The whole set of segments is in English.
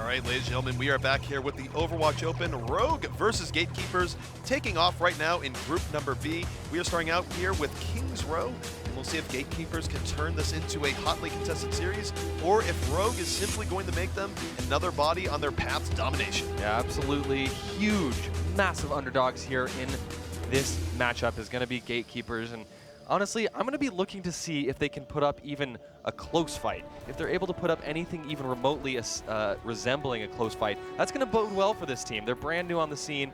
All right, ladies and gentlemen, we are back here with the Overwatch Open Rogue versus Gatekeepers, taking off right now in group number B. We are starting out here with Kings Row, and we'll see if Gatekeepers can turn this into a hotly contested series, or if Rogue is simply going to make them another body on their path to domination. Yeah, absolutely huge, massive underdogs here in this matchup is going to be Gatekeepers, and honestly, I'm going to be looking to see if they can put up even a close fight. If they're able to put up anything even remotely resembling a close fight, that's going to bode well for this team. They're brand new on the scene.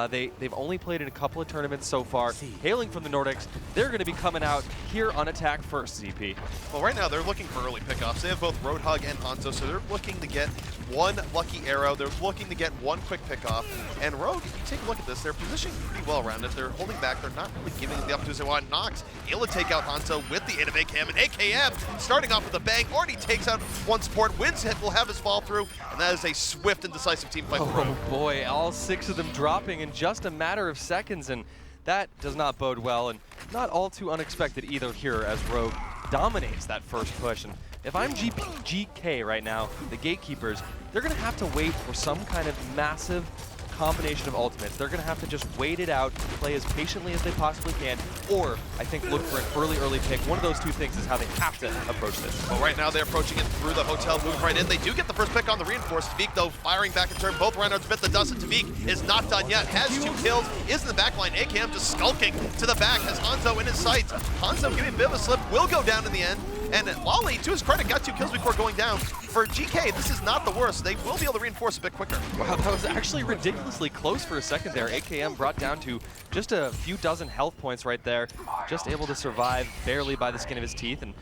They've only played in a couple of tournaments so far. Hailing from the Nordics, they're going to be coming out here on attack first, ZP. Well, right now they're looking for early pickoffs. They have both Roadhog and Hanzo, so they're looking to get one lucky arrow. They're looking to get one quick pickoff. And Rogue, if you take a look at this, they're positioning pretty well around it. They're holding back. They're not really giving them the opportunity they want. Nox able to take out Hanzo with the 8 of AKM, and AKM starting off with a bang, already takes out one support. Wins will have his fall through, and that is a swift and decisive team fight for Rogue. Oh boy, all 6 of them dropping in just a matter of seconds, and that does not bode well, and not all too unexpected either here as Rogue dominates that first push. And if I'm GK right now, the Gatekeepers, they're going to have to wait for some kind of massive combination of ultimates. They're going to have to just wait it out, play as patiently as they possibly can, or I think look for an early pick. One of those two things is how they have to approach this. Well, right now they're approaching it through the hotel, move right in. They do get the first pick on the reinforced. Tavik, though, firing back in turn. Both Reinhardts bit the dust, and Tavik is not done yet. Has 2 kills, is in the back line. AKM just skulking to the back, has Hanzo in his sights. Hanzo giving a bit of a slip, will go down in the end. And Lolly, to his credit, got 2 kills before going down. For GK, this is not the worst. They will be able to reinforce a bit quicker. Wow, that was actually ridiculously close for a second there. AKM brought down to just a few dozen health points right there. Just able to survive barely by the skin of his teeth. And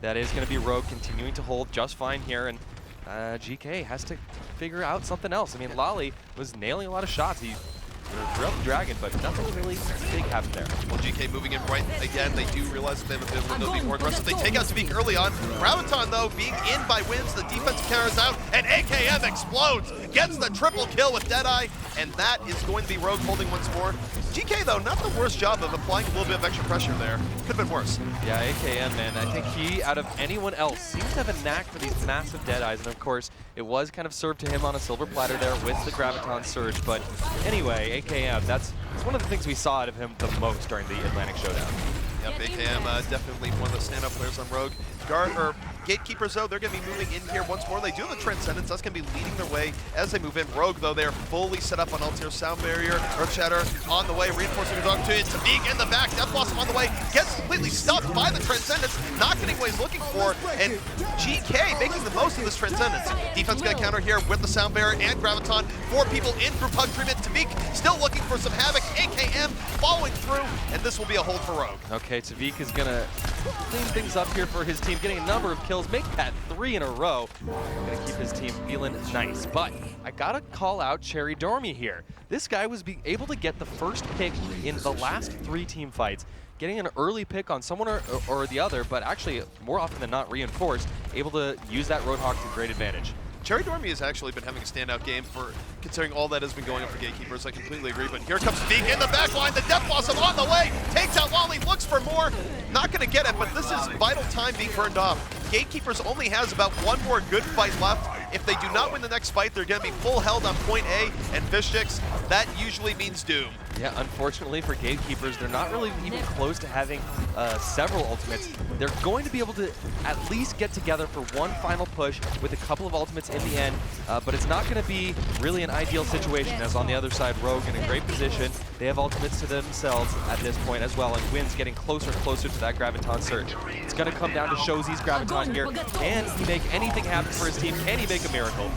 that is going to be Rogue continuing to hold just fine here. And GK has to figure out something else. I mean, Lolly was nailing a lot of shots. He threw out the dragon, but nothing really big happened there. Well, GK moving in right again. They do realize that they have a bit of window to be more aggressive. They take out Tavik early on. Graviton, though, being in by wins. The defensive counter is out, and AKM explodes. Gets the triple kill with Deadeye, and that is going to be Rogue holding once more. GK, though, not the worst job of applying a little bit of extra pressure there. Could have been worse. Yeah, AKM, man. I think he, out of anyone else, seems to have a knack for these massive Deadeyes, and of course, it was kind of served to him on a silver platter there with the Graviton Surge, but anyway, AKM, that's one of the things we saw out of him the most during the Atlantic Showdown. Yep, AKM definitely one of the standout players on Rogue. Gatekeepers, though, they're going to be moving in here once more. They do have the Transcendence. That's going to be leading their way as they move in. Rogue, though, they're fully set up on Altair Sound Barrier. Earth Shatter on the way, reinforcing his opportunity. Tavik in the back. Death Blossom on the way. Gets completely stuffed by the Transcendence. Not getting what he's looking for. And GK making the most of this Transcendence. Defense got counter here with the Sound Barrier and Graviton. 4 people in group hug treatment. Tavik still looking for some havoc. AKM following through, and this will be a hold for Rogue. Okay, Tavik is going to clean things up here for his team, getting a number of kills, make that 3 in a row. Going to keep his team feeling nice. But I got to call out Cherry Dormy here. This guy was able to get the first pick in the last 3 team fights, getting an early pick on someone or the other, but actually more often than not reinforced, able to use that Roadhog to great advantage. Cherry Dormy has actually been having a standout game for considering all that has been going on for Gatekeepers. I completely agree, but here comes Tavik in the back line. The Death Blossom on the way. Takes out Lolly, looks for more. Not going to get it, but this is vital time being burned off. Gatekeepers only has about 1 more good fight left. If they do not win the next fight, they're going to be full held on point A and Fish Sticks. That usually means doom. Yeah, unfortunately for Gatekeepers, they're not really even close to having several ultimates. They're going to be able to at least get together for one final push with a couple of ultimates in the end, but it's not going to be really an ideal situation, as on the other side, Rogue in a great position. They have ultimates to themselves at this point as well, and Wynn's getting closer and closer to that Graviton Surge. It's going to come down to Shozy's Graviton here. Can he make anything happen for his team? Can he make a miracle?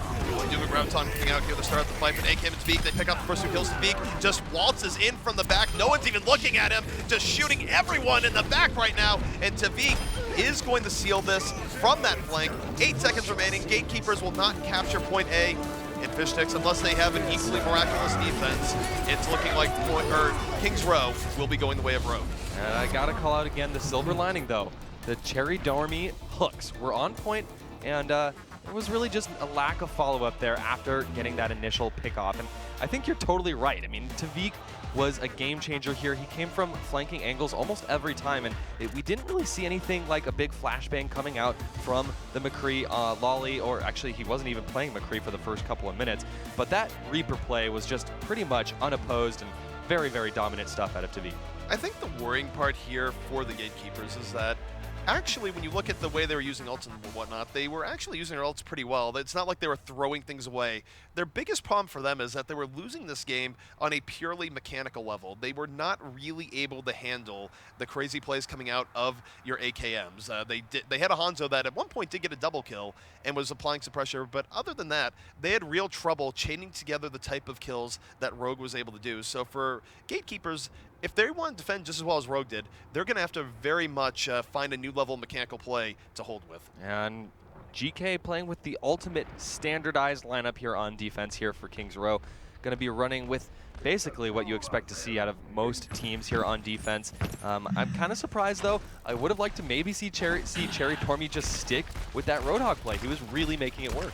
Doom and Graviton coming out here to start the fight, but AKM and Tavik, they pick up the first 2 kills. Tavik just waltzes in from the back. No one's even looking at him, just shooting everyone in the back right now. And Tavik is going to seal this from that flank. 8 seconds remaining. Gatekeepers will not capture point A in Fish Sticks unless they have an equally miraculous defense. It's looking like Kings Row will be going the way of Rogue. And I gotta call out again the silver lining though. The Cherry Dormy hooks were on point, and it was really just a lack of follow-up there after getting that initial pick off. And I think you're totally right. I mean, Tavik was a game changer here. He came from flanking angles almost every time, and we didn't really see anything like a big flashbang coming out from the McCree Lolly, or actually he wasn't even playing McCree for the first couple of minutes, but that Reaper play was just pretty much unopposed and very, very dominant stuff out of Tavik. I think the worrying part here for the Gatekeepers is that actually, when you look at the way they were using ults and whatnot, they were actually using their ults pretty well. It's not like they were throwing things away. Their biggest problem for them is that they were losing this game on a purely mechanical level. They were not really able to handle the crazy plays coming out of your AKMs. They had a Hanzo that at one point did get a double kill and was applying some pressure, but other than that, they had real trouble chaining together the type of kills that Rogue was able to do. So for Gatekeepers, if they want to defend just as well as Rogue did, they're going to have to very much find a new level of mechanical play to hold with. And GK playing with the ultimate standardized lineup here on defense here for Kings Row. Going to be running with basically what you expect to see out of most teams here on defense. I'm kind of surprised, though. I would have liked to maybe see Cherry Tormy just stick with that Roadhog play. He was really making it work.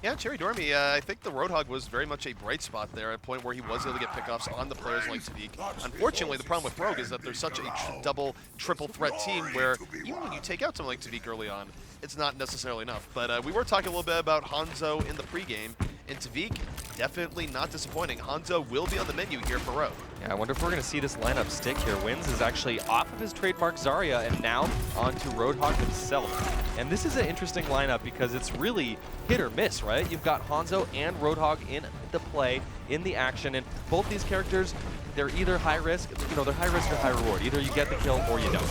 Yeah, Cherry Dormy, I think the Roadhog was very much a bright spot there, at a point where he was able to get pickoffs on the players like Tavik. Unfortunately, the problem with Rogue is that there's such a double, triple threat team where even when you take out someone like Tavik early on, it's not necessarily enough. But we were talking a little bit about Hanzo in the pregame, and Tavik definitely not disappointing. Hanzo will be on the menu here for Rogue. Yeah, I wonder if we're going to see this lineup stick here. Wins is actually off of his trademark Zarya and now onto Roadhog himself. And this is an interesting lineup because it's really hit or miss, right? You've got Hanzo and Roadhog in the play, in the action, and both these characters, they're either high risk, they're high risk or high reward. Either you get the kill or you don't.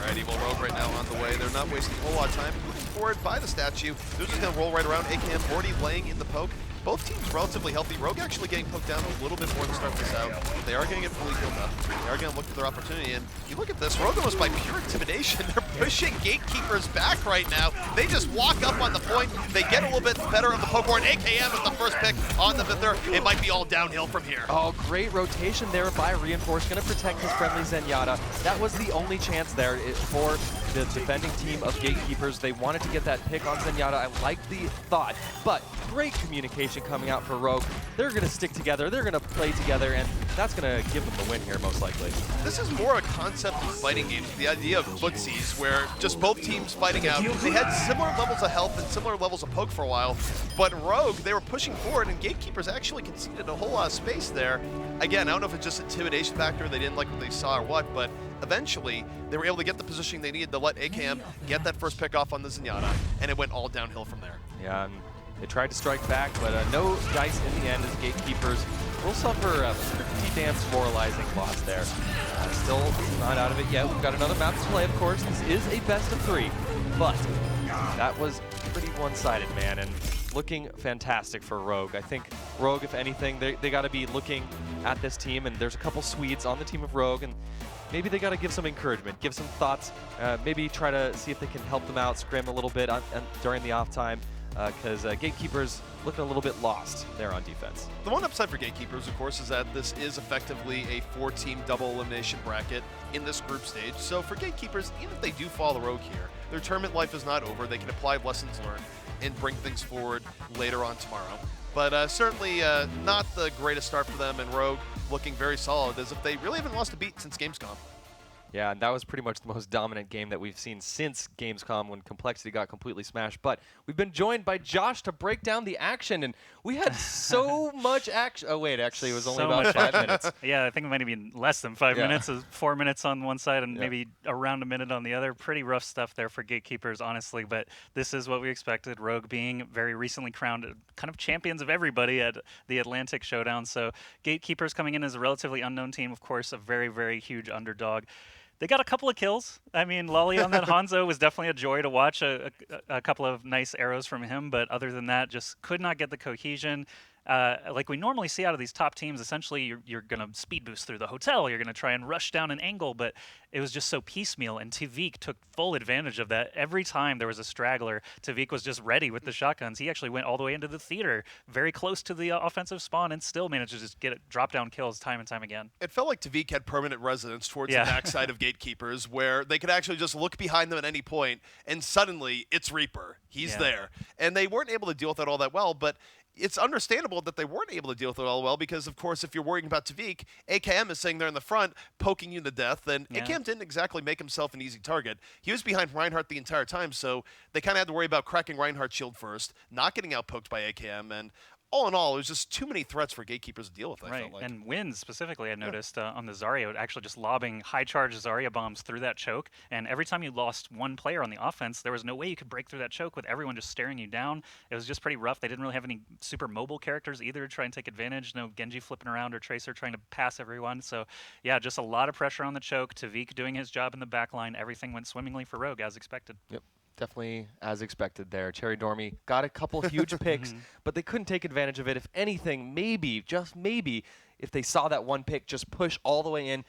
Alright, Evil Rogue right now on the way. They're not wasting a whole lot of time. Moving forward by the statue. They're just going to roll right around. AKM already laying in the poke. Both teams relatively healthy. Rogue actually getting poked down a little bit more to start this out. They are going to get fully healed up. They are going to look for their opportunity. And you look at this, Rogue almost by pure intimidation. They're pushing Gatekeepers back right now. They just walk up on the point. They get a little bit better of the poke board. AKM is the first pick on the Vither. It might be all downhill from here. Oh, great rotation there by Reinforce. Going to protect his friendly Zenyatta. That was the only chance there for the defending team of Gatekeepers. They wanted to get that pick on Zenyatta. I like the thought, but great communication coming out for Rogue. They're going to stick together, they're going to play together, and that's going to give them the win here, most likely. This is more a concept of fighting games, the idea of footsies, where just both teams fighting out. They had similar levels of health and similar levels of poke for a while, but Rogue, they were pushing forward, and Gatekeepers actually conceded a whole lot of space there. Again, I don't know if it's just intimidation factor, they didn't like what they saw or what, but eventually they were able to get the positioning they needed to let AKM get that first pick off on the Zenyatta, and it went all downhill from there. Yeah, and they tried to strike back, but no dice in the end as Gatekeepers will suffer a pretty damn demoralizing loss there. Still not out of it yet. We've got another map to play, of course. This is a best of 3, but that was pretty one-sided, man, and looking fantastic for Rogue. I think Rogue, if anything, they got to be looking at this team, and there's a couple Swedes on the team of Rogue, and maybe they got to give some encouragement, give some thoughts, maybe try to see if they can help them out, scrim a little bit during the off time, because Gatekeepers looking a little bit lost there on defense. The one upside for Gatekeepers, of course, is that this is effectively a 4-team double elimination bracket in this group stage. So for Gatekeepers, even if they do follow Rogue here, their tournament life is not over. They can apply lessons learned and bring things forward later on tomorrow. But certainly not the greatest start for them, and Rogue looking very solid, as if they really haven't lost a beat since Gamescom. Yeah, and that was pretty much the most dominant game that we've seen since Gamescom when Complexity got completely smashed. But we've been joined by Josh to break down the action, and we had so much action. Oh, wait, actually, it was only about 5 minutes. Yeah, I think it might have been less than 5 minutes. It was 4 minutes on one side and maybe around a minute on the other. Pretty rough stuff there for Gatekeepers, honestly, but this is what we expected. Rogue being very recently crowned kind of champions of everybody at the Atlantic Showdown. So Gatekeepers coming in as a relatively unknown team, of course, a very, very huge underdog. They got a couple of kills. I mean, Lolly on that Hanzo was definitely a joy to watch, a couple of nice arrows from him, but other than that, just could not get the cohesion. Like we normally see out of these top teams, essentially you're going to speed boost through the hotel, you're going to try and rush down an angle, but it was just so piecemeal, and Tavik took full advantage of that. Every time there was a straggler, Tavik was just ready with the shotguns. He actually went all the way into the theater, very close to the offensive spawn, and still managed to just get drop-down kills time and time again. It felt like Tavik had permanent residence towards the backside of Gatekeepers, where they could actually just look behind them at any point, and suddenly it's Reaper. He's there. And they weren't able to deal with it all that well, but it's understandable understandable that they weren't able to deal with it all well because, of course, if you're worrying about Tavik, AKM is sitting there in the front poking you to death, and AKM didn't exactly make himself an easy target. He was behind Reinhardt the entire time, so they kind of had to worry about cracking Reinhardt's shield first, not getting outpoked by AKM, and all in all, it was just too many threats for Gatekeepers to deal with, I felt like. And Wins specifically, I noticed on the Zarya, actually just lobbing high-charge Zarya bombs through that choke, and every time you lost one player on the offense, there was no way you could break through that choke with everyone just staring you down. It was just pretty rough. They didn't really have any super mobile characters either to try and take advantage. No Genji flipping around or Tracer trying to pass everyone. So, yeah, just a lot of pressure on the choke. Tavik doing his job in the backline. Everything went swimmingly for Rogue, as expected. Yep. Definitely as expected there. Cherry Dormy got a couple huge picks, but they couldn't take advantage of it. If anything, maybe, just maybe, if they saw that one pick, just push all the way in,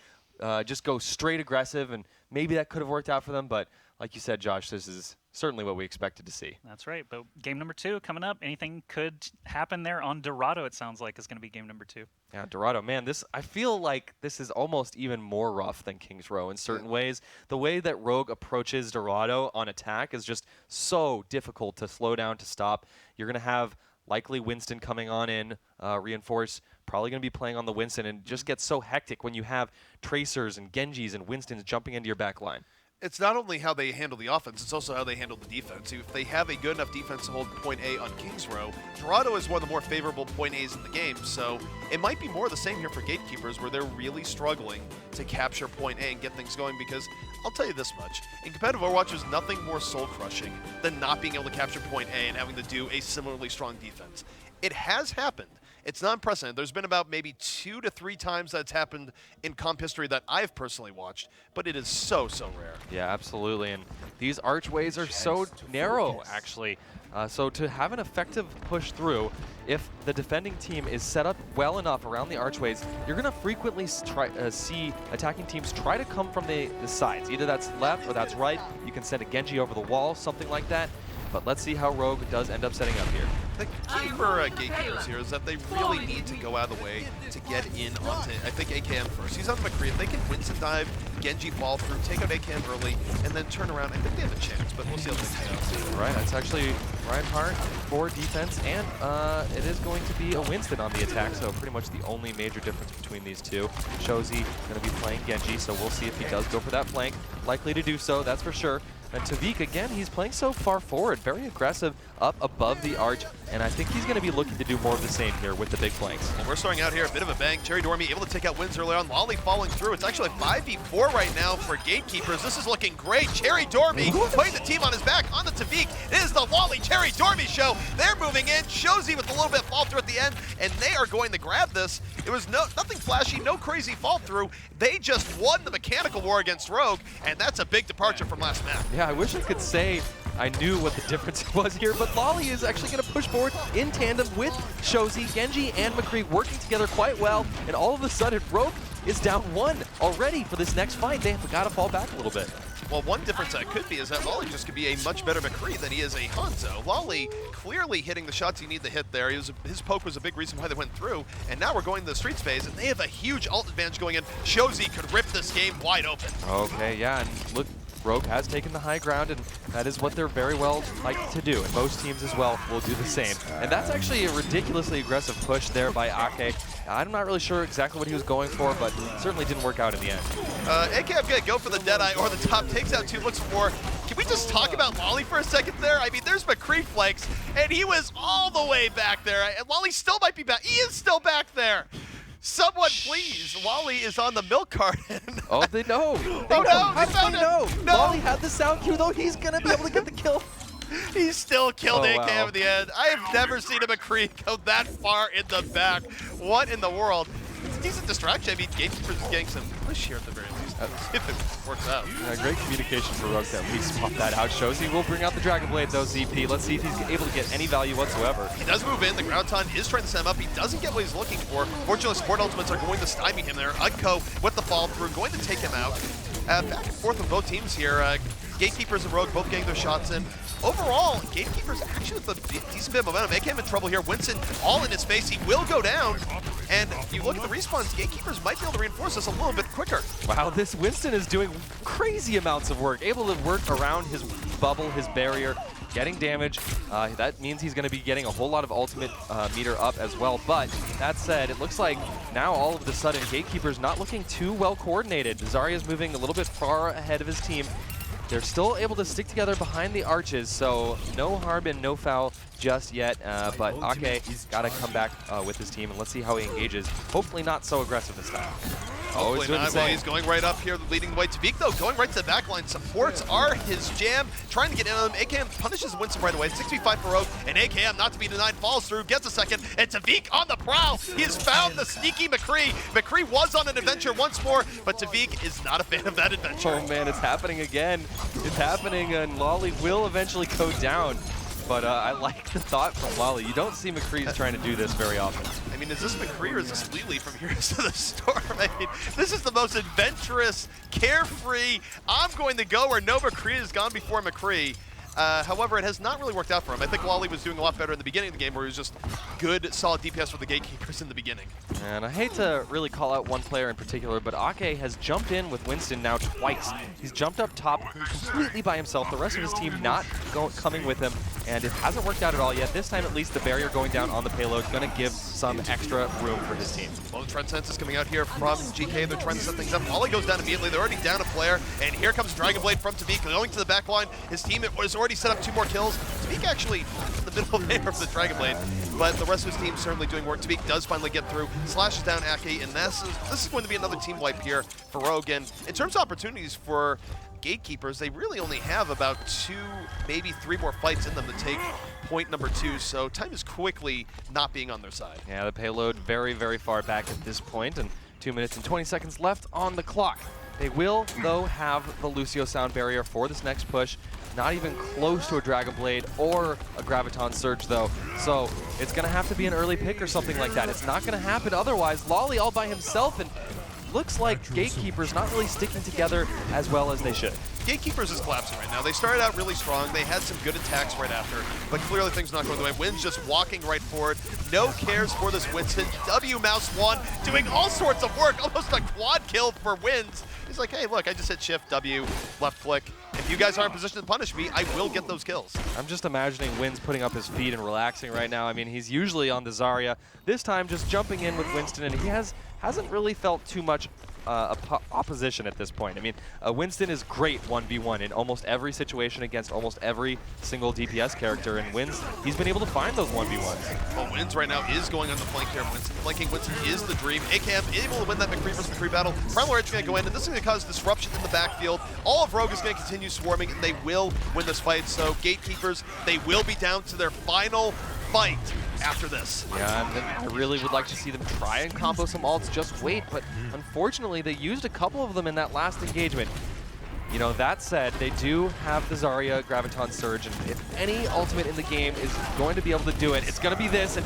just go straight aggressive, and maybe that could have worked out for them. But like you said, Josh, this is certainly what we expected to see. That's right. But game number 2 coming up. Anything could happen there on Dorado, it sounds like, is going to be game number 2. Yeah, Dorado, man, I feel like this is almost even more rough than Kings Row in certain ways. The way that Rogue approaches Dorado on attack is just so difficult to slow down, to stop. You're going to have likely Winston coming on in, reinforce, probably going to be playing on the Winston, and just gets so hectic when you have Tracers and Genjis and Winstons jumping into your back line. It's not only how they handle the offense, it's also how they handle the defense. If they have a good enough defense to hold point A on Kings Row, Dorado is one of the more favorable point A's in the game, so it might be more the same here for Gatekeepers, where they're really struggling to capture point A and get things going, because I'll tell you this much. In competitive Overwatch, there's nothing more soul-crushing than not being able to capture point A and having to do a similarly strong defense. It has happened. It's not unprecedented. There's been about maybe 2 to 3 times that's happened in comp history that I've personally watched, but it is so, so rare. Yeah, absolutely. And these archways are so narrow, actually. So to have an effective push through, if the defending team is set up well enough around the archways, you're going to frequently see attacking teams try to come from the sides. Either that's left or that's right. You can send a Genji over the wall, something like that. But let's see how Rogue does end up setting up here. The key for Gatekeepers here is that they really need to go out of the way to get in onto, I think, AKM first. He's on McCree. If they can Winston dive, Genji fall through, take out AKM early, and then turn around, I think they have a chance, but we'll see how things go. Right, that's actually Reinhardt for defense, and it is going to be a Winston on the attack, so pretty much the only major difference between these two. Shozy going to be playing Genji, so we'll see if he does go for that flank. Likely to do so, that's for sure. And Tavik, again, he's playing so far forward, very aggressive up above the arch, and I think he's going to be looking to do more of the same here with the big flanks. Well, we're starting out here, a bit of a bang. Cherry Dormy able to take out wins early on. Lolly falling through. It's actually 5v4 right now for Gatekeepers. This is looking great. Cherry Dormy putting the team on his back on the Tavik. It is the Lolly Cherry Dormy show. They're moving in. Shozy with a little bit of fall through at the end, and they are going to grab this. It was nothing flashy, no crazy fall through. They just won the mechanical war against Rogue, and that's a big departure from last map. Yeah, I wish I could say I knew what the difference was here, but Lolly is actually going to push forward in tandem with Shozy, Genji, and McCree working together quite well, and all of a sudden, Rogue is down 1 already for this next fight. They have got to fall back a little bit. Well, one difference that could be is that Lolly just could be a much better McCree than he is a Hanzo. Lolly clearly hitting the shots he need to hit there. His poke was a big reason why they went through, and now we're going to the streets phase, and they have a huge ult advantage going in. Shozy could rip this game wide open. Okay, yeah, and look, Rogue has taken the high ground, and that is what they're very well like to do, and most teams as well will do the same. And that's actually a ridiculously aggressive push there by Ake. I'm not really sure exactly what he was going for, but certainly didn't work out in the end. AKM gonna go for the Deadeye or the top, takes out 2, looks for more. Can we just talk about Lolly for a second there? I mean, there's McCree flanks, and he was all the way back there, and Lolly still might be back. He is still back there. Someone please, Lolly is on the milk carton. Oh, they know. Oh no, How do they know? No. Lolly had the sound cue, though. He's going to be able to get the kill. He still killed AKM wow. in the end. I have never seen a McCree go that far in the back. What in the world? It's a decent distraction. I mean, Gatekeepers is getting some push here at the very least. If it works out. Great communication for Rogue to at least spot that out. Shozy will bring out the Dragon Blade, though, ZP. Let's see if he's able to get any value whatsoever. He does move in. The ground ton is trying to set him up. He doesn't get what he's looking for. Fortunately, support ultimates are going to stymie him there. Unco with the fall through, going to take him out. Back and forth with both teams here. Gatekeepers and Rogue both getting their shots in. Overall, Gatekeepers actually with a decent bit of momentum. AKM in trouble here. Winston all in his face. He will go down. And if you look at the respawns, Gatekeepers might be able to reinforce this a little bit quicker. Wow, this Winston is doing crazy amounts of work. Able to work around his bubble, his barrier, getting damage. That means he's going to be getting a whole lot of ultimate meter up as well. But that said, it looks like now all of a sudden Gatekeepers not looking too well coordinated. Zarya's moving a little bit far ahead of his team. They're still able to stick together behind the arches, so no harm and no foul just yet. But Ake, he's got to come back with his team, and let's see how he engages. Hopefully not so aggressive this time. Oh, he's doing the same. He's going right up here, leading the way. Tavik, though, going right to the back line. Supports are his jam, trying to get in on him. AKM punishes Winston right away. 6v5 for Rogue, and AKM, not to be denied, falls through, gets a second, and Tavik on the prowl. He has found the sneaky McCree. McCree was on an adventure once more, but Tavik is not a fan of that adventure. Oh, man, it's happening again. It's happening, and Lolly will eventually go down. But I like the thought from Lolly. You don't see McCree trying to do this very often. I mean, is this McCree or is this Lely from Heroes of the Storm? I mean, this is the most adventurous, carefree, I'm going to go where no McCree has gone before McCree. However, it has not really worked out for him. I think Lolly was doing a lot better in the beginning of the game where he was just good, solid DPS for the Gatekeepers in the beginning. And I hate to really call out one player in particular, but Ake has jumped in with Winston now twice. He's jumped up top completely by himself, the rest of his team not coming with him, and it hasn't worked out at all yet. This time, at least, the barrier going down on the payload is going to give some extra room for his team. Well, the trend sense is coming out here from GK. They're trying to set things up. Lolly goes down immediately. They're already down a player, and here comes Dragon Blade from Tavik going to the back line. His team has already set up 2 more kills. Tavik actually in the middle there of the Dragon Blade, but the rest of his team certainly doing work. Tavik does finally get through, slashes down Ake, and this is going to be another team wipe here for Rogue. And in terms of opportunities for Gatekeepers, they really only have about 2, maybe 3 more fights in them to take point number 2, so time is quickly not being on their side. Yeah, the payload very, very far back at this point, and 2 minutes and 20 seconds left on the clock. They will, though, have the Lucio sound barrier for this next push. Not even close to a Dragon Blade or a Graviton Surge, though. So it's going to have to be an early pick or something like that. It's not going to happen otherwise. Lolly all by himself, and looks like Gatekeepers not really sticking together as well as they should. Gatekeepers is collapsing right now. They started out really strong. They had some good attacks right after, but clearly things not going the way. Wynn's just walking right forward. No cares for this Winston. W Mouse 1 doing all sorts of work. Almost a quad kill for Wins. He's like, hey, look, I just hit Shift, W, left click. If you guys aren't in position to punish me, I will get those kills. I'm just imagining Wynn's putting up his feet and relaxing right now. I mean, he's usually on the Zarya. This time, just jumping in with Winston, and he hasn't really felt too much opposition at this point. I mean, Winston is great 1v1 in almost every situation against almost every single DPS character, and he's been able to find those 1v1s. Well, Wins right now is going on the flank here. Winston flanking Winston is the dream. AKM able to win that McCree versus McCree battle. Primal Rage going to go in, and this is going to cause disruption in the backfield. All of Rogue is going to continue swarming, and they will win this fight. So Gatekeepers, they will be down to their final fight after this. Yeah, and I really would like to see them try and combo some ults, just wait, but unfortunately they used a couple of them in that last engagement. You know, that said, they do have the Zarya Graviton Surge, and if any ultimate in the game is going to be able to do it, it's going to be this, and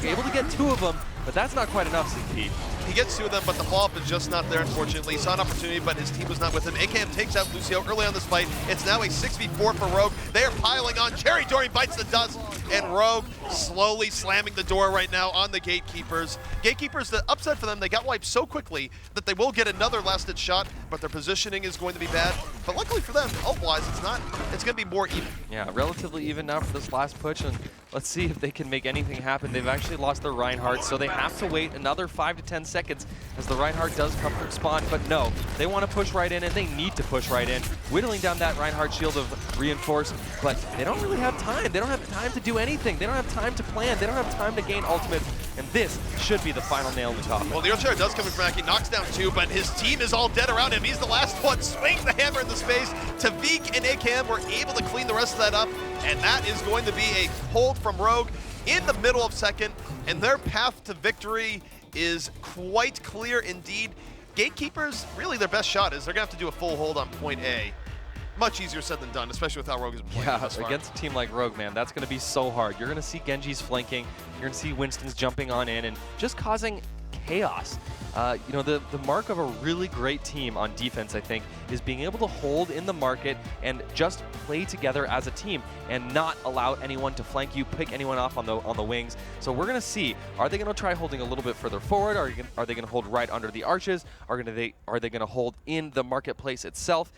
be able to get 2 of them, but that's not quite enough, Pete. He gets 2 of them, but the follow-up is just not there, unfortunately. He saw an opportunity, but his team was not with him. AKM takes out Lucio early on this fight. It's now a 6v4 for Rogue. They are piling on. Cherry Dory bites the dust, and Rogue slowly slamming the door right now on the Gatekeepers. Gatekeepers, the upset for them, they got wiped so quickly that they will get another last-hit shot, but their positioning is going to be bad. But luckily for them, ult-wise, it's going to be more even. Yeah, relatively even now for this last push, and let's see if they can make anything happen. They've actually lost their Reinhardt, so they have to wait another 5 to 10 seconds as the Reinhardt does come from spawn. But no, they want to push right in, and they need to push right in, whittling down that Reinhardt shield of reinforce, but they don't really have time. They don't have time to do anything. They don't have time to plan. They don't have time to gain ultimate, and this should be the final nail in the coffin. Well, the Earthshaker does come in from He knocks down 2, but his team is all dead around him. He's the last one, swings the hammer in the space. Tavik and AKM were able to clean the rest of that up, and that is going to be a hold from Rogue in the middle of second, and their path to victory is quite clear indeed. Gatekeepers, really their best shot is they're going to have to do a full hold on point A. Much easier said than done, especially with how Rogue is playing. Yeah, against a team like Rogue, man, that's going to be so hard. You're going to see Genji's flanking, you're going to see Winston's jumping on in and just causing chaos. You know, the mark of a really great team on defense, I think, is being able to hold in the market and just play together as a team and not allow anyone to flank you, pick anyone off on the wings. So we're going to see, are they going to try holding a little bit further forward? Are they going to hold right under the arches? Are they going to hold in the marketplace itself?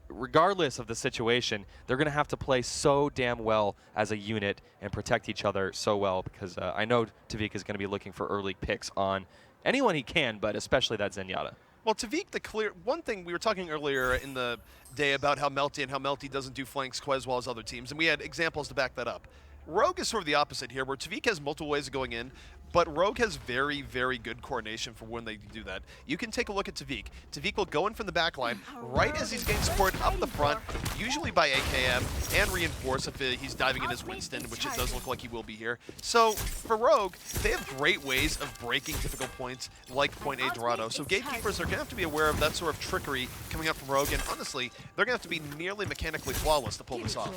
regardless of the situation, they're going to have to play so damn well as a unit and protect each other so well, because I know Tavik is going to be looking for early picks on anyone he can, but especially that Zenyatta. Well, Tavik, the clear one thing we were talking earlier in the day about how Melty doesn't do flanks quite as well as other teams, and we had examples to back that up. Rogue is sort of the opposite here, where Tavik has multiple ways of going in, but Rogue has very, very good coordination for when they do that. You can take a look at Tavik. Tavik will go in from the back line right as he's getting support up the front, usually by AKM, and reinforce if he's diving in as Winston, which it does look like he will be here. So for Rogue, they have great ways of breaking difficult points like point A Dorado. So Gatekeepers are going to have to be aware of that sort of trickery coming up from Rogue, and honestly, they're going to have to be nearly mechanically flawless to pull this off.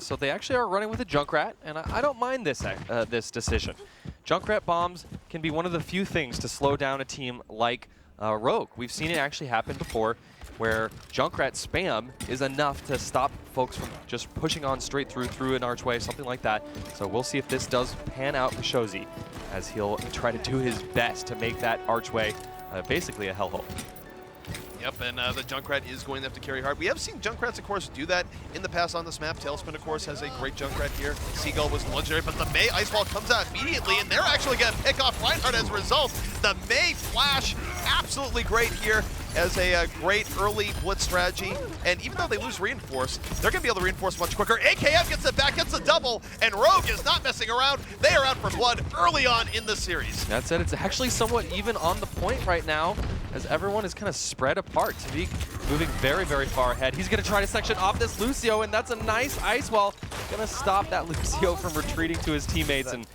So they actually are running with a Junkrat, and I don't mind this this decision. Junkrat bombs can be one of the few things to slow down a team like Rogue. We've seen it actually happen before, where Junkrat spam is enough to stop folks from just pushing on straight through an archway, something like that. So we'll see if this does pan out for Shozi, as he'll try to do his best to make that archway basically a hellhole. Yep, and the Junkrat is going to have to carry hard. We have seen Junkrats, of course, do that in the past on this map. Tailspin, of course, has a great Junkrat here. Seagull was legendary, but the Mei Ice Wall comes out immediately, and they're actually going to pick off Reinhardt as a result. The Mei Flash, absolutely great here as a great early blitz strategy. And even though they lose Reinforce, they're going to be able to reinforce much quicker. AKM gets it back, gets a double, and Rogue is not messing around. They are out for blood early on in the series. That said, it's actually somewhat even on the point right now, as everyone is kind of spread apart. Tavik moving very, very far ahead. He's going to try to section off this Lucio, and that's a nice ice wall. Going to stop that Lucio from retreating to his teammates, and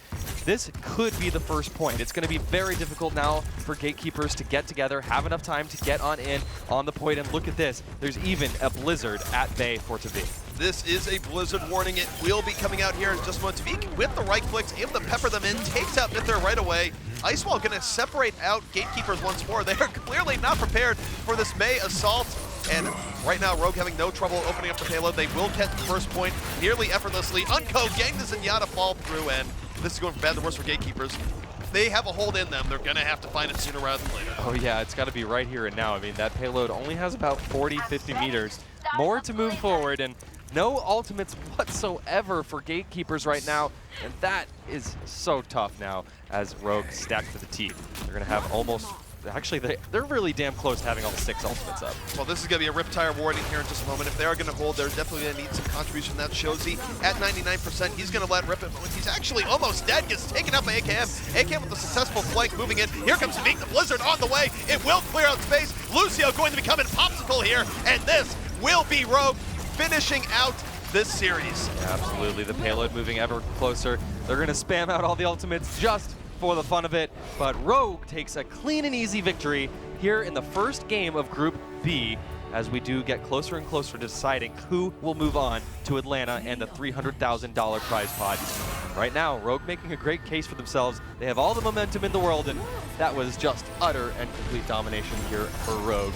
this could be the first point. It's going to be very difficult now for Gatekeepers to get together, have enough time to get on in on the point, and look at this. There's even a blizzard at bay for Tavik. This is a blizzard warning. It will be coming out here in just a moment. Tavik, with the right clicks, able to pepper them in, takes out Nithir right away. Icewall going to separate out Gatekeepers once more. They are clearly not prepared for this Mei assault. And right now, Rogue having no trouble opening up the payload. They will get the first point nearly effortlessly. Unco getting the Zenyatta fall through, and this is going from bad to worse for Gatekeepers. If they have a hold in them, they're going to have to find it sooner rather than later. Oh yeah, it's got to be right here and now. I mean, that payload only has about 40, 50 meters. More to move forward, and no ultimates whatsoever for Gatekeepers right now, and that is so tough now as Rogue stacked to the teeth. They're going to have almost, actually they're really damn close to having all 6 ultimates up. Well, this is going to be a Riptire warning here in just a moment. If they are going to hold, they're definitely going to need some contribution. That Shozi at 99%. He's going to let rip it, but when he's actually almost dead, gets taken out by AKM. AKM with a successful flank moving in. Here comes Tavik, the Blizzard on the way. It will clear out space. Lucio going to become a popsicle here, and this will be Rogue finishing out this series. Absolutely, the payload moving ever closer. They're going to spam out all the ultimates just for the fun of it, but Rogue takes a clean and easy victory here in the first game of Group B, as we do get closer and closer to deciding who will move on to Atlanta and the $300,000 prize pot. Right now, Rogue making a great case for themselves. They have all the momentum in the world, and that was just utter and complete domination here for Rogue.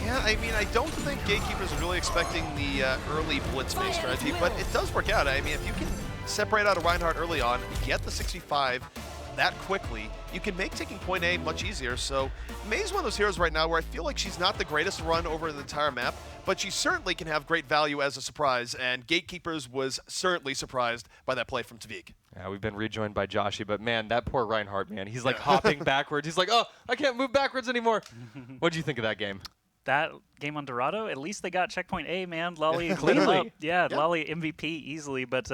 Yeah, I mean, I don't think Gatekeepers are really expecting the early blitz-based strategy, but it does work out. I mean, if you can separate out a Reinhardt early on, get the 65 that quickly, you can make taking point A much easier. So Mei's one of those heroes right now where I feel like she's not the greatest run over the entire map, but she certainly can have great value as a surprise, and Gatekeepers was certainly surprised by that play from Tavik. Yeah, we've been rejoined by Joshy, but man, that poor Reinhardt, man, he's like hopping backwards. He's like, oh, I can't move backwards anymore. What do you think of that game? That game on Dorado, at least they got checkpoint A, man. Lolly Cleanly. Yeah, Lolly MVP easily, but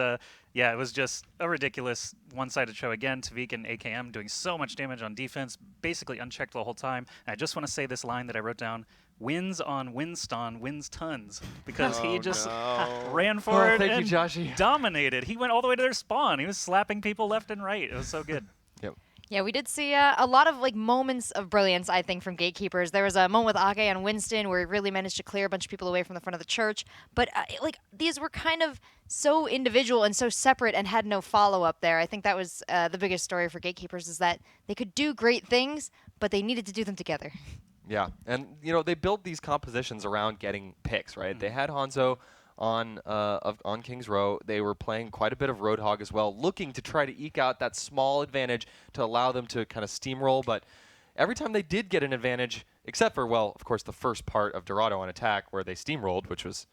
yeah, it was just a ridiculous one-sided show again. Tavik and AKM doing so much damage on defense, basically unchecked the whole time. And I just want to say this line that I wrote down: wins on Winston wins tons, because he just ran forward thank and you, Joshy. dominated. He went all the way to their spawn. He was slapping people left and right. It was so good. Yep. Yeah, we did see a lot of moments of brilliance, I think, from Gatekeepers. There was a moment with Ake on Winston where he really managed to clear a bunch of people away from the front of the church. But these were kind of so individual and so separate and had no follow-up there. I think that was the biggest story for Gatekeepers, is that they could do great things, but they needed to do them together. Yeah, and they built these compositions around getting picks, right? They had Hanzo on Kings Row. They were playing quite a bit of Roadhog as well, looking to try to eke out that small advantage to allow them to kind of steamroll. But every time they did get an advantage, except for, well, of course, the first part of Dorado on attack where they steamrolled, which was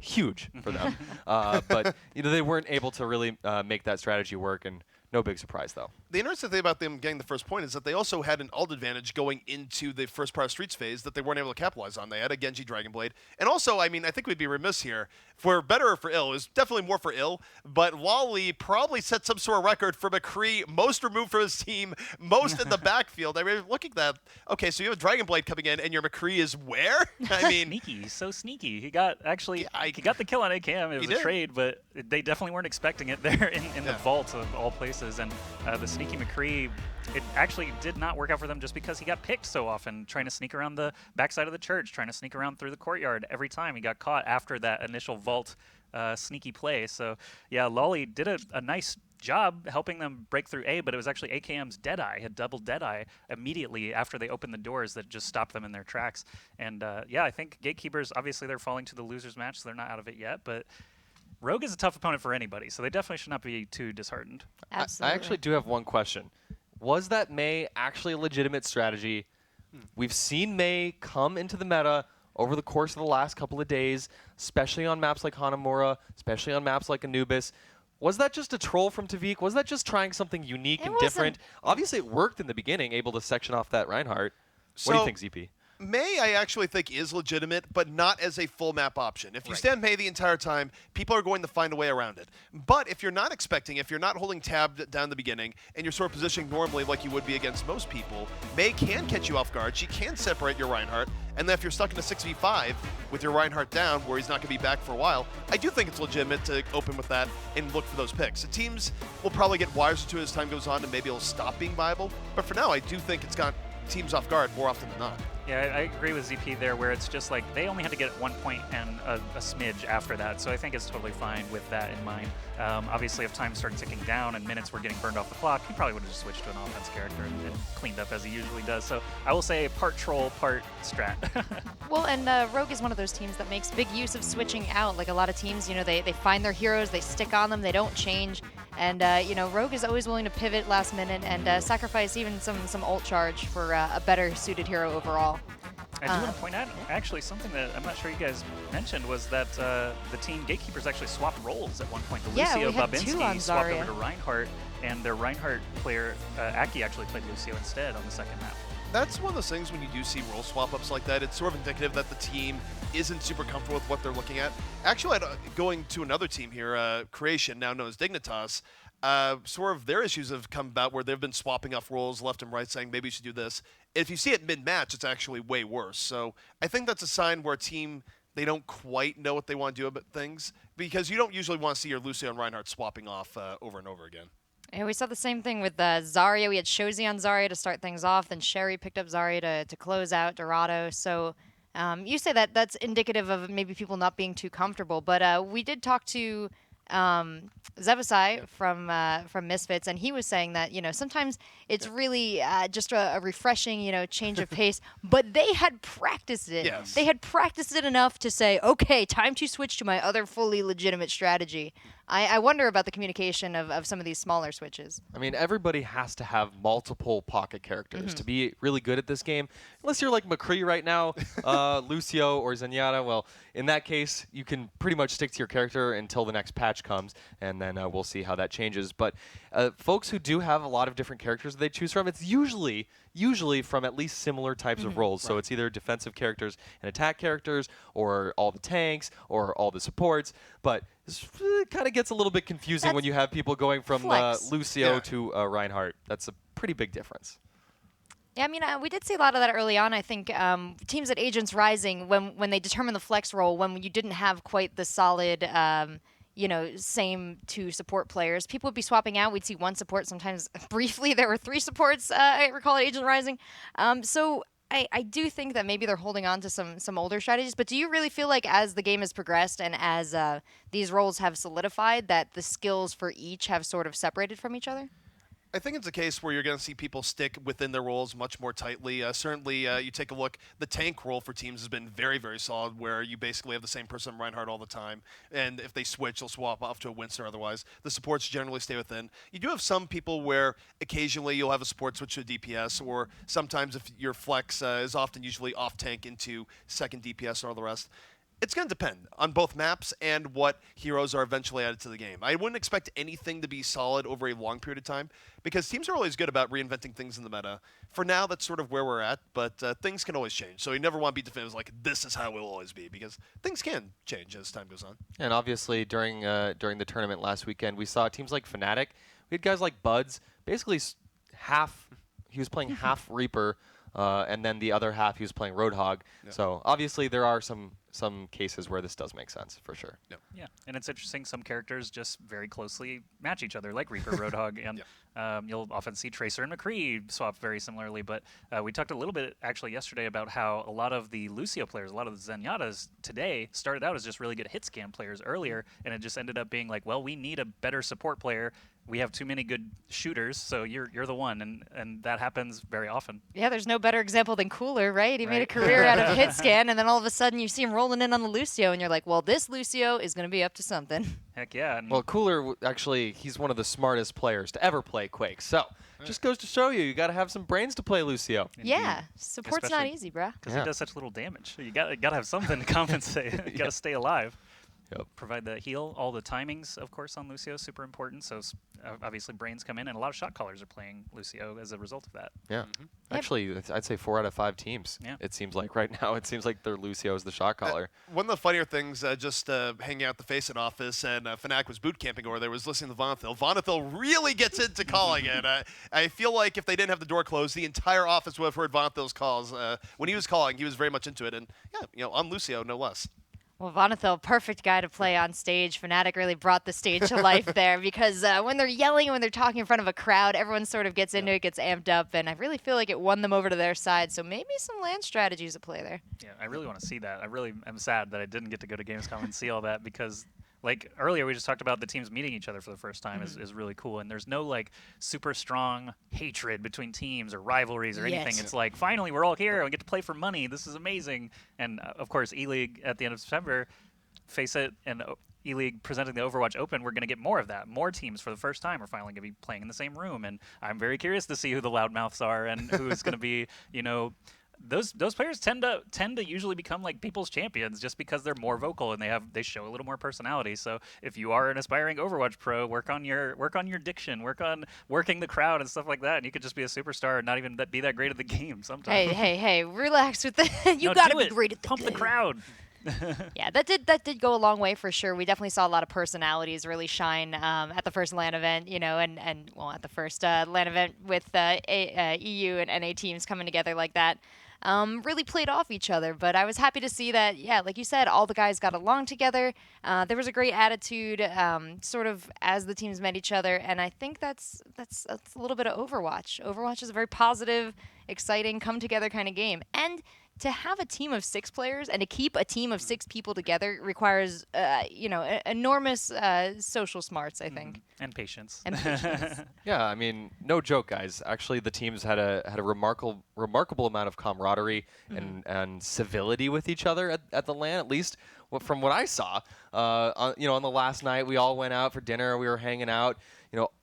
huge for them. But they weren't able to really make that strategy work, and no big surprise, though. The interesting thing about them getting the first point is that they also had an ult advantage going into the first part of Streets phase that they weren't able to capitalize on. They had a Genji Dragonblade. And also, I mean, I think we'd be remiss here. For better or for ill, it was definitely more for ill, but Wally probably set some sort of record for McCree, most removed from his team, most in the backfield. I mean, looking at that, okay, so you have a Dragonblade coming in, and your McCree is where? I mean... Sneaky, he's so sneaky. He got he got the kill on AKM. It was a trade, but they definitely weren't expecting it there in the vault of all places. And the sneaky McCree, it actually did not work out for them just because he got picked so often, trying to sneak around the backside of the church, trying to sneak around through the courtyard. Every time he got caught after that initial vault sneaky play. So yeah, Lolly did a nice job helping them break through A, but it was actually AKM's Deadeye, had double Deadeye immediately after they opened the doors that just stopped them in their tracks. And yeah, I think Gatekeepers, obviously they're falling to the losers match, so they're not out of it yet, but Rogue is a tough opponent for anybody, so they definitely should not be too disheartened. Absolutely. I actually do have one question. Was that Mei actually a legitimate strategy? We've seen Mei come into the meta over the course of the last couple of days, especially on maps like Hanamura, especially on maps like Anubis. Was that just a troll from Tavik? Was that just trying something unique and different? Obviously, it worked in the beginning, able to section off that Reinhardt. What do you think, ZP? Mei, I actually think, is legitimate, but not as a full map option. If you stand Mei the entire time, people are going to find a way around it. But if you're not expecting, if you're not holding tab down the beginning, and you're sort of positioning normally like you would be against most people, Mei can catch you off guard. She can separate your Reinhardt. And then if you're stuck in a 6v5 with your Reinhardt down, where he's not going to be back for a while, I do think it's legitimate to open with that and look for those picks. The teams will probably get wires or two as time goes on, and maybe it'll stop being viable. But for now, I do think it's got teams off guard more often than not. Yeah, I agree with ZP there, where it's just like they only had to get 1 point and a smidge after that, so I think it's totally fine with that in mind. Obviously, if time started ticking down and minutes were getting burned off the clock, he probably would have just switched to an offense character and cleaned up as he usually does. So I will say part troll, part strat. Well, and Rogue is one of those teams that makes big use of switching out. Like a lot of teams, they find their heroes, they stick on them, they don't change. And, Rogue is always willing to pivot last minute and sacrifice even some ult charge for a better suited hero overall. I do want to point out, actually, something that I'm not sure you guys mentioned was that the team Gatekeepers actually swapped roles at one point. The Lucio Babinski swapped over to Reinhardt, and their Reinhardt player, Aki, actually played Lucio instead on the second map. That's one of those things when you do see role swap-ups like that, it's sort of indicative that the team isn't super comfortable with what they're looking at. Actually, going to another team here, Creation, now known as Dignitas, sort of their issues have come about where they've been swapping off roles left and right, saying maybe you should do this. If you see it mid-match, it's actually way worse. So I think that's a sign where a team, they don't quite know what they want to do about things, because you don't usually want to see your Lucio and Reinhardt swapping off over and over again. Yeah, we saw the same thing with Zarya. We had Shozi on Zarya to start things off, then Sherry picked up Zarya to close out Dorado. So you say that that's indicative of maybe people not being too comfortable, but we did talk to Zevasai from Misfits, and he was saying that sometimes it's really just a refreshing change of pace, but they had practiced it. Yes. They had practiced it enough to say, okay, time to switch to my other fully legitimate strategy. I wonder about the communication of some of these smaller switches. I mean, everybody has to have multiple pocket characters to be really good at this game. Unless you're like McCree right now, Lucio or Zenyatta, well, in that case, you can pretty much stick to your character until the next patch comes, and then we'll see how that changes. But folks who do have a lot of different characters that they choose from, it's usually from at least similar types of roles. So it's either defensive characters and attack characters, or all the tanks, or all the supports. But it kind of gets a little bit confusing when you have people going from Lucio to Reinhardt. That's a pretty big difference. Yeah, I mean, we did see a lot of that early on. I think teams at Agents Rising, when they determined the flex role, when you didn't have quite the solid, same two support players, people would be swapping out. We'd see one support. Sometimes briefly there were 3 supports, I recall, at Agent Rising. So I do think that maybe they're holding on to some older strategies, but do you really feel like as the game has progressed and as these roles have solidified that the skills for each have sort of separated from each other? I think it's a case where you're going to see people stick within their roles much more tightly. Certainly, you take a look, the tank role for teams has been very, very solid, where you basically have the same person on Reinhardt all the time, and if they switch, they'll swap off to a Winston otherwise. The supports generally stay within. You do have some people where occasionally you'll have a support switch to a DPS, or sometimes if your flex is often usually off tank into second DPS and all the rest. It's going to depend on both maps and what heroes are eventually added to the game. I wouldn't expect anything to be solid over a long period of time because teams are always good about reinventing things in the meta. For now, that's sort of where we're at, but things can always change. So you never want to be definitive like this is how it will always be because things can change as time goes on. And obviously during the tournament last weekend, we saw teams like Fnatic. We had guys like Buds, basically half. He was playing half Reaper. And then the other half he was playing Roadhog. Yeah. So obviously there are some cases where this does make sense for sure. Yeah. Yeah, and it's interesting. Some characters just very closely match each other, like Reaper, Roadhog, and you'll often see Tracer and McCree swap very similarly. But we talked a little bit actually yesterday about how a lot of the Lucio players, a lot of the Zenyatta's today started out as just really good hit scan players earlier, and it just ended up being like, well, we need a better support player. We have too many good shooters, so you're the one, and that happens very often. Yeah, there's no better example than Cooler, right? He made a career out of hit scan, and then all of a sudden you see him rolling in on the Lucio, and you're like, well, this Lucio is going to be up to something. Heck yeah. And well, Cooler, actually, he's one of the smartest players to ever play Quake, so just goes to show you got to have some brains to play Lucio. Yeah, support's especially not easy, bruh. Because he does such little damage. You got to have something to compensate. You got to stay alive. Yep. Provide the heal. All the timings, of course, on Lucio super important. So obviously brains come in, and a lot of shot callers are playing Lucio as a result of that. Yeah. Actually, I'd say 4 out of 5 teams. Yeah. It seems like right now. It seems like their Lucio is the shot caller. One of the funnier things, just hanging out at the Face It office, and Fnatic was boot camping over there, was listening to Vonethil. Vonethil really gets into calling it. I feel like if they didn't have the door closed, the entire office would have heard Vonethil's calls. When he was calling, he was very much into it, and on Lucio, no less. Well, Vonethil, perfect guy to play on stage. Fnatic really brought the stage to life there because when they're yelling and when they're talking in front of a crowd, everyone sort of gets into it, gets amped up, and I really feel like it won them over to their side. So maybe some land strategies at play there. Yeah, I really want to see that. I really am sad that I didn't get to go to Gamescom and see all that because, like earlier, we just talked about the teams meeting each other for the first time is really cool. And there's no like super strong hatred between teams or rivalries or anything. It's like, finally, we're all here and we get to play for money. This is amazing. And of course, ELEAGUE at the end of September, Face It and ELEAGUE presenting the Overwatch Open, we're going to get more of that. More teams for the first time are finally going to be playing in the same room. And I'm very curious to see who the loudmouths are and who is going to be, those players tend to usually become like people's champions just because they're more vocal and they show a little more personality. So if you are an aspiring Overwatch pro, work on your diction, work on working the crowd and stuff like that, and you could just be a superstar and not even be that great at the game sometimes. Hey, relax with that. You got to be great at the Pump game. the crowd. Yeah, that did go a long way for sure. We definitely saw a lot of personalities really shine at the first LAN event, and at the first LAN event with EU and NA teams coming together like that. Really played off each other, but I was happy to see that, like you said, all the guys got along together. There was a great attitude sort of as the teams met each other, and I think that's a little bit of Overwatch. Overwatch is a very positive, exciting, come-together kind of game. And to have a team of 6 players and to keep a team of 6 people together requires, enormous social smarts, I think. And patience. And patience. Yeah, I mean, no joke, guys. Actually, the teams had a remarkable amount of camaraderie and civility with each other at the LAN, at least from what I saw. On the last night, we all went out for dinner. We were hanging out.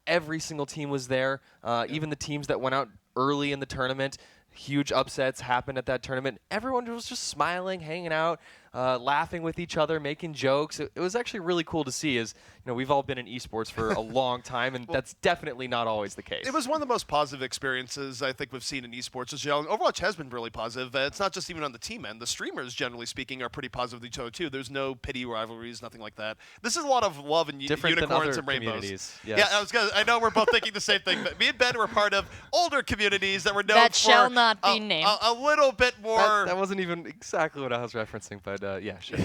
Every single team was there. Even the teams that went out early in the tournament. Huge upsets happened at that tournament. Everyone was just smiling, hanging out, laughing with each other, making jokes. It was actually really cool to see. We've all been in esports for a long time, and that's definitely not always the case. It was one of the most positive experiences I think we've seen in esports. Overwatch has been really positive. It's not just even on the team end. The streamers, generally speaking, are pretty positive with each other too. There's no pity rivalries, nothing like that. This is a lot of love and unicorns and rainbows. Yes. Yeah, I know we're both thinking the same thing, but me and Ben were part of older communities that were known That for shall not be named. A little bit more. That wasn't even exactly what I was referencing, but yeah, sure.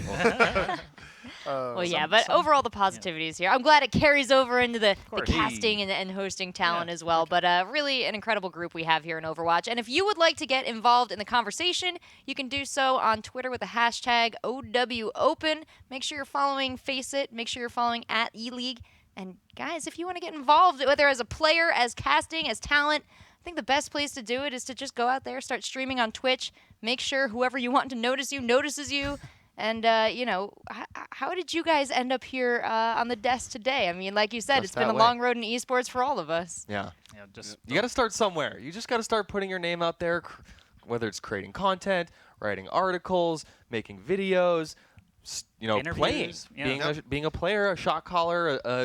But overall the positivity is here. I'm glad it carries over into the casting and hosting talent as well. But really an incredible group we have here in Overwatch. And if you would like to get involved in the conversation, you can do so on Twitter with the hashtag OWOpen. Make sure you're following Face It. Make sure you're following at ELEAGUE. And guys, if you want to get involved, whether as a player, as casting, as talent, I think the best place to do it is to just go out there, start streaming on Twitch, make sure whoever you want to notice you notices you. And, you know, how did you guys end up here on the desk today? I mean, like you said, it's been a long road in esports for all of us. Yeah. Yeah, just You got to start somewhere. You just got to start putting your name out there, whether it's creating content, writing articles, making videos, you know, playing, interviews, yeah. being a player, a shot caller, you know,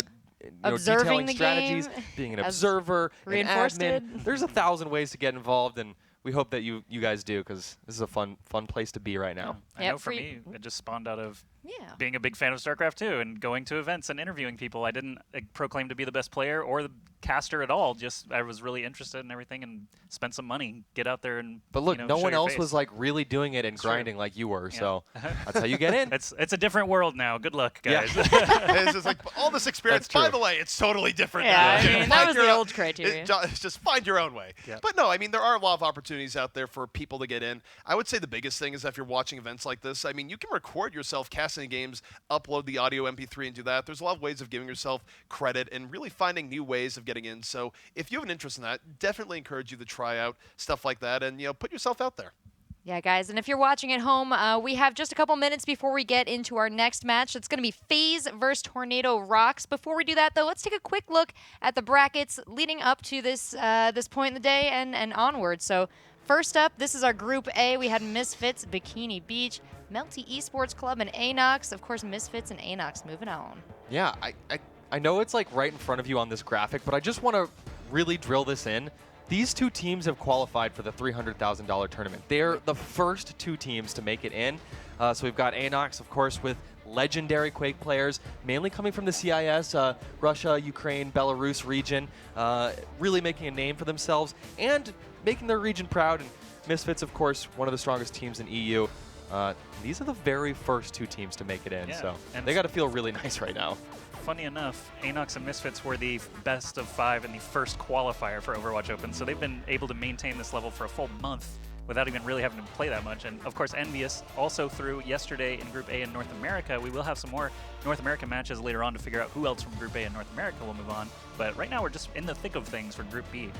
Observing detailing the strategies, game, being an as observer, an reinforced admin. There's 1,000 ways to get involved, and we hope that you guys do, because this is a fun place to be right now. I know for me, it just spawned out of Yeah. being a big fan of StarCraft 2 and going to events and interviewing people. I didn't proclaim to be the best player or the caster at all. Just I was really interested in everything and spent some money, get out there and. But look, you know, no show one your else face. was like really doing it and true. grinding like you were, Yeah. so that's how you get in. It's a different world now. Good luck, Yeah. guys. It's just like all this experience. That's true. By the way, it's totally different Yeah, now. I Just mean, find that was your the own- old criteria. It's just find your own way. Yep. But no, I mean, there are a lot of opportunities out there for people to get in. I would say the biggest thing is if you're watching events like this, I mean, you can record yourself casting games, upload the audio MP3 and do that. There's a lot of ways of giving yourself credit and really finding new ways of getting in. So if you have an interest in that, definitely encourage you to try out stuff like that and, you know, put yourself out there. Yeah, guys, and if you're watching at home, we have just a couple minutes before we get into our next match. It's going to be FaZe versus Tornado Rocks. Before we do that, though, let's take a quick look at the brackets leading up to this this point in the day and onward. So first up, this is our Group A. We had Misfits, Bikini Beach, Melty Esports Club, and Anox. Of course, Misfits and Anox moving on. Yeah, I know it's like right in front of you on this graphic, but I just want to really drill this in. These two teams have qualified for the $300,000 tournament. They're the first two teams to make it in. So we've got Anox, of course, with legendary Quake players, mainly coming from the CIS, Russia, Ukraine, Belarus region, really making a name for themselves and making their region proud. And Misfits, of course, one of the strongest teams in EU. These are the very first two teams to make it in, Yeah, so and they got to feel really nice right now. Funny enough, Anox and Misfits were the best of 5 in the first qualifier for Overwatch Open, so they've been able to maintain this level for a full month without even really having to play that much. And of course, Envious also threw yesterday in Group A in North America. We will have some more North American matches later on to figure out who else from Group A in North America will move on. But right now, we're just in the thick of things for Group B.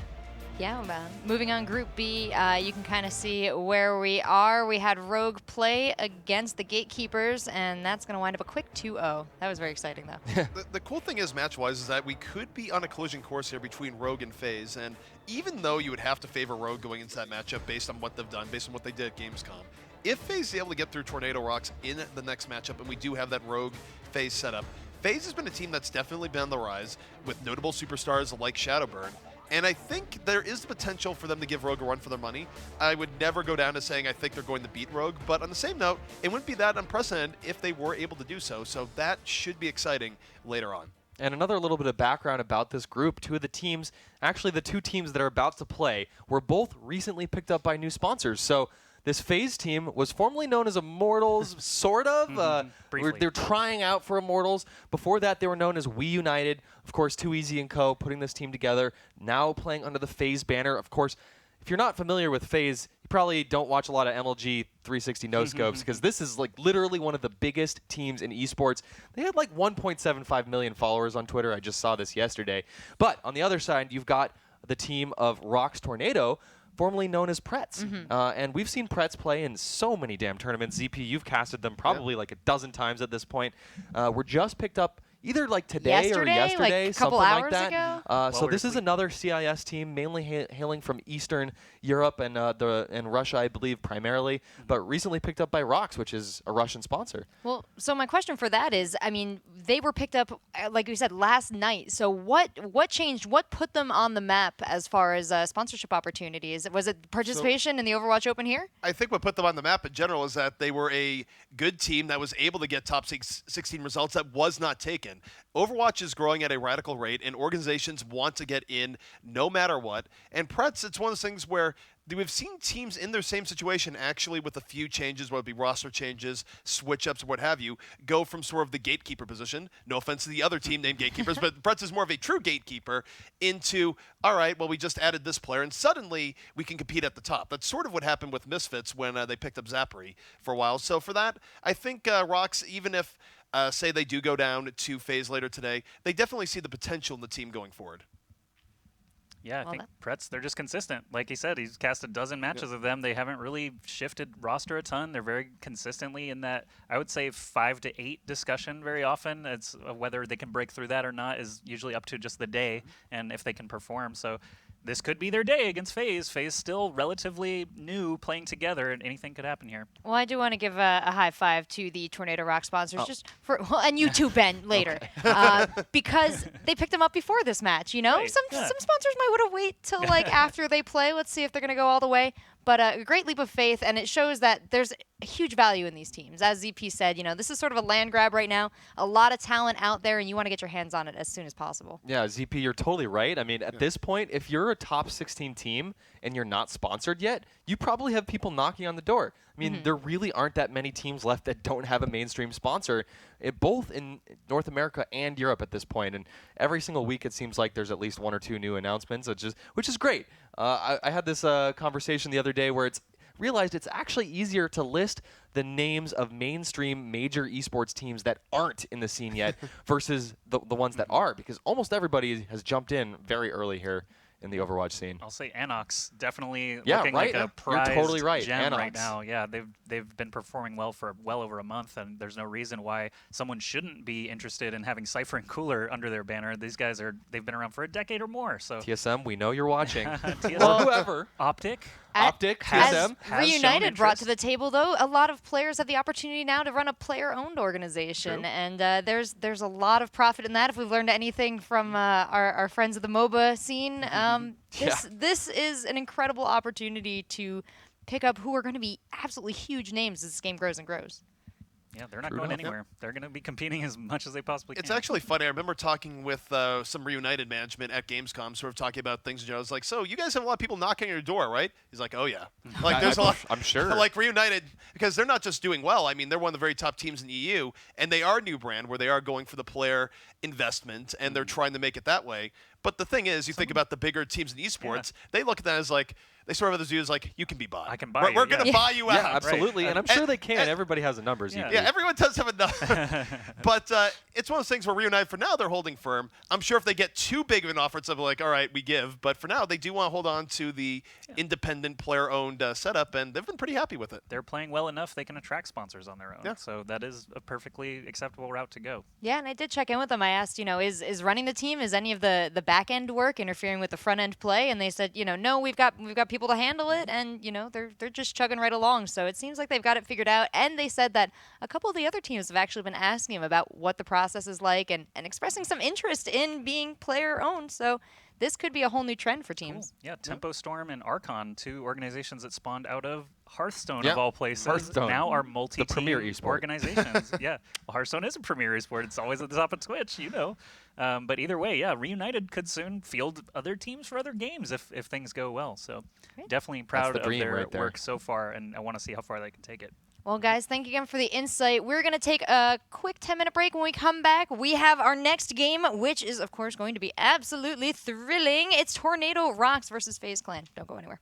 Yeah, man. Moving on, Group B, you can kind of see where we are. We had Rogue play against the Gatekeepers, and that's going to wind up a quick 2-0. That was very exciting, though. The cool thing is, match-wise, is that we could be on a collision course here between Rogue and FaZe, and even though you would have to favor Rogue going into that matchup based on what they've done, based on what they did at Gamescom, if FaZe is able to get through Tornado Rocks in the next matchup, and we do have that Rogue FaZe setup, FaZe has been a team that's definitely been on the rise with notable superstars like Shadowburn. And I think there is the potential for them to give Rogue a run for their money. I would never go down to saying I think they're going to beat Rogue, but on the same note, it wouldn't be that unprecedented if they were able to do so. So that should be exciting later on. And another little bit of background about this group, two of the teams, actually the two teams that are about to play, were both recently picked up by new sponsors. So this FaZe team was formerly known as Immortals, sort of. Briefly. They're trying out for Immortals. Before that, they were known as We United. Of course, Too Easy and Co. putting this team together. Now playing under the FaZe banner. Of course, if you're not familiar with FaZe, you probably don't watch a lot of MLG 360 no-scopes because this is like literally one of the biggest teams in esports. They had like 1.75 million followers on Twitter. I just saw this yesterday. But on the other side, you've got the team of Rox Tornado, formerly known as Pretz. And we've seen Pretz play in so many damn tournaments. ZP, you've casted them probably like a dozen times at this point. Were just picked up either like today or yesterday, like a couple something hours like that. ago? So this is another CIS team, mainly hailing from Eastern Europe and Russia, I believe, primarily, but recently picked up by Rox, which is a Russian sponsor. Well, so my question for that is, I mean, they were picked up, like you said, last night. So what changed? What put them on the map as far as sponsorship opportunities? Was it participation in the Overwatch Open here? I think what put them on the map in general is that they were a good team that was able to get top 16 results that was not taken. Overwatch is growing at a radical rate, and organizations want to get in no matter what. And Pretz, it's one of those things where we've seen teams in their same situation actually with a few changes, whether it be roster changes, switch-ups, or what have you, go from sort of the gatekeeper position, no offense to the other team named Gatekeepers, but Pretz is more of a true gatekeeper, into, all right, well, we just added this player, and suddenly we can compete at the top. That's sort of what happened with Misfits when they picked up Zappery for a while. So for that, I think Rox, even if say they do go down to FaZe later today, they definitely see the potential in the team going forward. Yeah, I think Pretz, they're just consistent. Like he said, he's cast a dozen matches of them. They haven't really shifted roster a ton. They're very consistently in that, I would say, 5 to 8 discussion very often. It's whether they can break through that or not is usually up to just the day and if they can perform. So this could be their day against FaZe. FaZe still relatively new, playing together, and anything could happen here. Well, I do want to give a high five to the Tornado Rock sponsors, just for and you too, Ben, later, because they picked them up before this match. You know, Right. some sponsors might want to wait till like after they play. Let's see if they're going to go all the way. But a great leap of faith, and it shows that there's a huge value in these teams. As ZP said, you know, this is sort of a land grab right now. A lot of talent out there, and you want to get your hands on it as soon as possible. Yeah, ZP, you're totally right. I mean, at this point, if you're a top 16 team and you're not sponsored yet, you probably have people knocking on the door. I mean, there really aren't that many teams left that don't have a mainstream sponsor, both in North America and Europe at this point. And every single week, it seems like there's at least 1 or 2 new announcements, which is great. I had this conversation the other day where realized it's actually easier to list the names of mainstream major esports teams that aren't in the scene yet versus the ones that are, because almost everybody has jumped in very early here in the Overwatch scene. I'll say Anox definitely Yeah, looking right? like a prized You're totally right. gem right Anox. now. Yeah, they've been performing well for well over a month, and there's no reason why someone shouldn't be interested in having Cypher and Cooler under their banner. These guys they've been around for a decade or more. So TSM, we know you're watching. TSM. Or whoever. Optic. Optic, has- TSM. has shown Reunited brought to interest. the table, though, a lot of players have the opportunity now to run a player-owned organization, True. and there's a lot of profit in that. If we've learned anything from our friends of the MOBA scene, this is an incredible opportunity to pick up who are going to be absolutely huge names as this game grows and grows. Yeah, they're not True going enough. anywhere. They're going to be competing as much as they possibly can. It's actually funny. I remember talking with some Reunited management at Gamescom, sort of talking about things. And I was like, "So you guys have a lot of people knocking on your door, right?" He's like, "Oh yeah." Like there's a lot. I'm sure. Like Reunited, because they're not just doing well. I mean, they're one of the very top teams in the EU, and they are a new brand where they are going for the player investment, and they're trying to make it that way. But the thing is, you think about the bigger teams in esports, they look at that as like, they sort of have the view as like, you can be bought. I can buy We're you, going to yeah. buy you out. Yeah, absolutely. Right. And I'm sure they can. and- Everybody has the numbers. Yeah. Yeah, everyone does have enough. But it's one of those things where Reunite, for now, they're holding firm. I'm sure if they get too big of an offer, it's like, all right, we give. But for now, they do want to hold on to the independent player-owned setup, and they've been pretty happy with it. They're playing well enough they can attract sponsors on their own. Yeah. So that is a perfectly acceptable route to go. Yeah, and I did check in with them. I asked, is running the team, is any of the back end work interfering with the front end play? And they said, no, we've got people to handle it, and they're just chugging right along. So it seems like they've got it figured out. And they said that a couple of the other teams have actually been asking them about what the process is like and expressing some interest in being player owned. So this could be a whole new trend for teams. Cool. Yeah, Tempo Storm and Archon, 2 organizations that spawned out of Hearthstone Yeah, of all places, Hearthstone. now are multi-team premier esport. organizations. Yeah, well, Hearthstone is a premier esport. It's always at the top of Twitch, But either way, yeah, Reunited could soon field other teams for other games if things go well. So Great. definitely proud the of dream their right there. work so far, and I want to see how far they can take it. Well, guys, thank you again for the insight. We're going to take a quick 10-minute break. When we come back, we have our next game, which is, of course, going to be absolutely thrilling. It's Tornado Rocks versus FaZe Clan. Don't go anywhere.